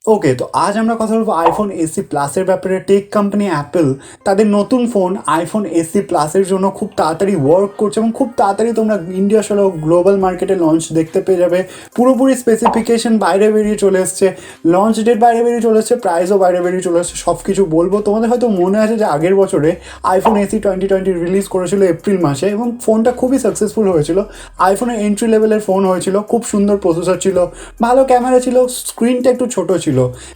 ওকে, তো আজ আমরা কথা বলবো আইফোন এসি প্লাসের ব্যাপারে। টেক কোম্পানি অ্যাপেল তাদের নতুন ফোন আইফোন এসি প্লাসের জন্য খুব তাড়াতাড়ি ওয়ার্ক করছে এবং খুব তাড়াতাড়ি তোমরা ইন্ডিয়া সহ গ্লোবাল মার্কেটে লঞ্চ দেখতে পেয়ে যাবে। পুরোপুরি স্পেসিফিকেশন বাইরে বেরিয়ে চলে এসছে, লঞ্চ ডেট বাইরে বেরিয়ে চলে এসছে, প্রাইসও বাইরে বেরিয়ে চলে এসছে, সব কিছু বলবো। তোমাদের হয়তো মনে আছে যে আগের বছরে আইফোন এসি 2020 রিলিজ করেছিল এপ্রিল মাসে এবং ফোনটা খুবই সাকসেসফুল হয়েছিল। আইফোনের এন্ট্রি লেভেলের ফোন হয়েছিল, খুব সুন্দর প্রসেসর ছিল, ভালো ক্যামেরা ছিল, স্ক্রিনটা একটু ছোট ছিল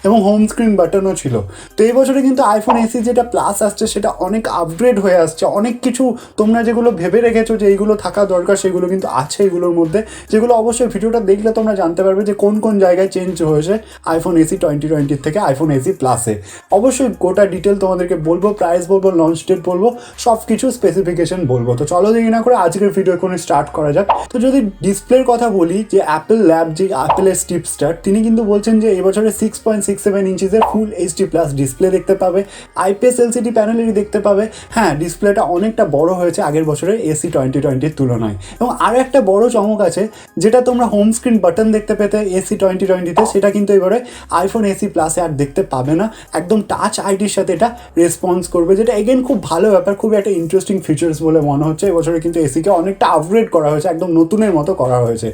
এবং হোম স্ক্রিন বাটনও ছিল। তো এই বছরে কিন্তু আইফোন এসি যেটা প্লাস আসছে সেটা অনেক আপগ্রেড হয়ে আসছে। অনেক কিছু তোমরা যেগুলো ভেবে রেখেছো যে এইগুলো থাকা দরকার সেগুলো কিন্তু আছে এগুলোর মধ্যে, যেগুলো অবশ্যই ভিডিওটা দেখলে তোমরা জানতে পারবে যে কোন কোন জায়গায় চেঞ্জ হয়েছে আইফোন এসি 2020 থেকে আইফোন এসি প্লাসে। অবশ্যই গোটা ডিটেল তোমাদেরকে বলবো, প্রাইস বলবো, লঞ্চ ডেট বলবো, সব কিছু স্পেসিফিকেশন বলবো। তো চলো দেরি না করে আজকের ভিডিও এখন স্টার্ট করা যাক। তো যদি ডিসপ্লের কথা বলি, যে অ্যাপেল ল্যাব, যে অ্যাপেলের স্টিভ স্টার, তিনি কিন্তু বলছেন যে এই বছরে 6.67 ইঞ্চিসের ফুল এইচডি প্লাস ডিসপ্লে দেখতে পাবে, আইপিএস এলসিডি প্যানেলেরই দেখতে পাবে। হ্যাঁ, ডিসপ্লেটা অনেকটা বড় হয়েছে আগের বছরের এসি 2020 তুলনায়। এবং আরও একটা বড় চমক আছে, যেটা তোমরা হোম স্ক্রিন বাটন দেখতে পেতে এসি 2020-তে, সেটা কিন্তু এবারে আইফোন এসি প্লাসে আর দেখতে পাবে না। একদম টাচ আইডির সাথে এটা রেসপন্স করবে, যেটা এগেন খুব ভালো ব্যাপার, খুবই একটা ইন্টারেস্টিং ফিচার্স বলে মনে হচ্ছে। এবছরে কিন্তু এসিকে অনেকটা আপগ্রেড করা হয়েছে, একদম নতুনের মতো করা হয়েছে।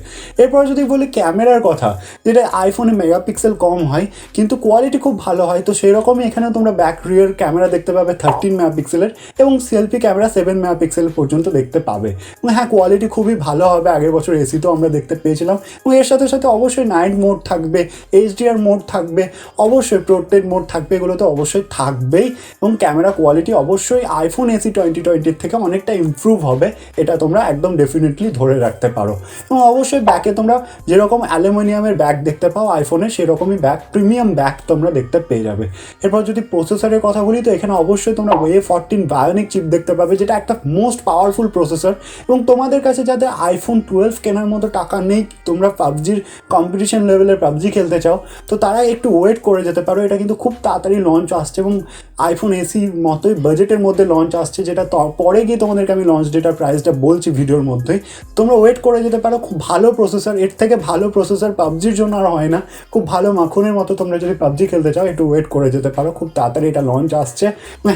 এরপর যদি বলি ক্যামেরার কথা, যেটা আইফোনে মেগাপিক্সেল কম হয় কিন্তু কোয়ালিটি খুব ভালো হয়, তো সেই রকমই এখানে তোমরা ব্যাক রিয়ার ক্যামেরা দেখতে পাবে 13 মেগাপিক্সেলের এবং সেলফি ক্যামেরা 7 মেগাপিক্সেল পর্যন্ত দেখতে পাবে। এবং হ্যাঁ, কোয়ালিটি খুবই ভালো হবে, আগের বছর এসি তো আমরা দেখতে পেয়েছিলাম। এবং এর সাথে সাথে অবশ্যই নাইট মোড থাকবে, এইচডিআর মোড থাকবে, অবশ্যই পোর্ট্রেট মোড থাকবে, এগুলো তো অবশ্যই থাকবেই। এবং ক্যামেরা কোয়ালিটি অবশ্যই আইফোন এসি 2020 থেকে অনেকটা ইমপ্রুভ হবে, এটা তোমরা একদম ডেফিনেটলি ধরে রাখতে পারো। এবং অবশ্যই ব্যাকে তোমরা যেরকম অ্যালুমিনিয়ামের ব্যাগ দেখতে পাও আইফোনে, সেরকমই ব্যাগ, প্রিমিয়াম ব্যাগ তোমরা দেখতে পেয়ে যাবে। এরপর যদি প্রসেসরের কথা বলি, তো এখানে অবশ্যই তোমরা A14 বায়োনিক চিপ দেখতে পাবে, যেটা একটা মোস্ট পাওয়ারফুল প্রসেসর। এবং তোমাদের কাছে যাদের আইফোন 12 কেনার মতো টাকা নেই, তোমরা পাবজির কম্পিটিশন লেভেলের পাবজি খেলতে চাও, তো তারা একটু ওয়েট করে যেতে পারো। এটা কিন্তু খুব তাড়াতাড়ি লঞ্চ আসছে এবং আইফোন এসি মতোই বাজেটের মধ্যে লঞ্চ আসছে, যেটা পরে গিয়ে তোমাদেরকে আমি লঞ্চ ডেটার প্রাইসটা বলছি ভিডিওর মধ্যেই। তোমরা ওয়েট করে যেতে পারো, খুব ভালো প্রসেসর, এর থেকে ভালো প্রসেসর পাবজির জন্য আর হয় না। খুব ভালো মাখনের মতো তোমরা যদি পাবজি খেলতে চাও একটু ওয়েট করে যেতে পারো, খুব তাড়াতাড়ি এটা লঞ্চ আসছে।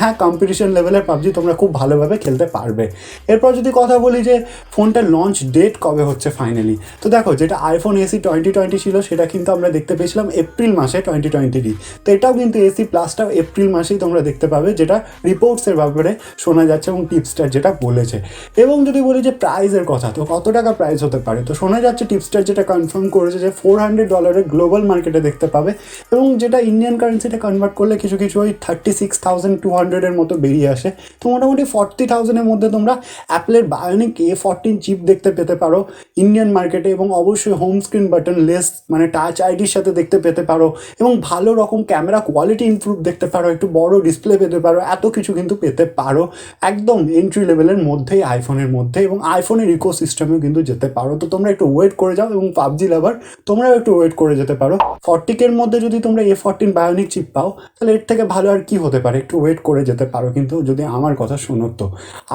হ্যাঁ, কম্পিটিশন লেভেলের পাবজি তোমরা খুব ভালোভাবে খেলতে পারবে। এরপর যদি কথা বলি যে ফোনটার লঞ্চ ডেট কবে হচ্ছে ফাইনালি, তো দেখো, যেটা আইফোন এসি 2020 ছিল সেটা কিন্তু আমরা দেখতে পেয়েছিলাম এপ্রিল মাসে 2020। তো এটাও কিন্তু এসি প্লাসটাও এপ্রিল মাসেই তোমরা দেখতে পাবে, যেটা রিপোর্টসের ব্যাপারে শোনা যাচ্ছে এবং টিপস্টার যেটা বলেছে। এবং যদি বলি যে প্রাইসের কথা, তো কত টাকা প্রাইস হতে পারে, তো শোনা যাচ্ছে টিপস্টার যেটা কনফার্ম করেছে যে $400 গ্লোবাল মার্কেটে দেখতে পাবে। এবং যেটা ইন্ডিয়ান কারেন্সিটা কনভার্ট করলে কিছু কিছু ওই 36,200 মতো বেরিয়ে আসে। তো মোটামুটি 40,000-এর মধ্যে তোমরা অ্যাপেলের বায়োনিক A14 চিপ দেখতে পেতে পারো ইন্ডিয়ান মার্কেটে। এবং অবশ্যই হোম স্ক্রিন বাটন লেস, মানে টাচ আইডির সাথে দেখতে পেতে পারো এবং ভালো রকম ক্যামেরা কোয়ালিটি ইমপ্রুভ দেখতে পারো, একটু বড় ডিসপ্লে পেতে পারো, এত কিছু কিন্তু পেতে পারো একদম এন্ট্রি লেভেলের মধ্যেই, আইফোনের মধ্যে। এবং আইফোনের ইকোসিস্টেমেও কিন্তু যেতে পারো। তো তোমরা একটু ওয়েট করে যাও এবং পাবজি লাভার তোমরাও একটু ওয়েট করে যেতে পারো। 40K-র মধ্যে যদি তোমরা A14 বায়োনিক চিপ পাও, তাহলে এর থেকে ভালো আর কি হতে পারে, একটু ওয়েট করে যেতে পারো কিন্তু, যদি আমার কথা শোনো তো।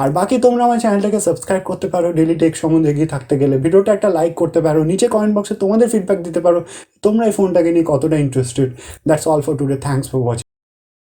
আর বাকি তোমরা আমার চ্যানেলটাকে সাবস্ক্রাইব করতে পারো, ডেলি টেক সম্বন্ধে এগিয়ে থাকতে গেলে ভিডিওটা একটা লাইক করতে পারো, নিচে কমেন্ট বক্সে তোমাদের ফিডব্যাক দিতে পারো তোমরা এই ফোনটাকে নিয়ে কতটা interested. That's all for today, thanks for watching.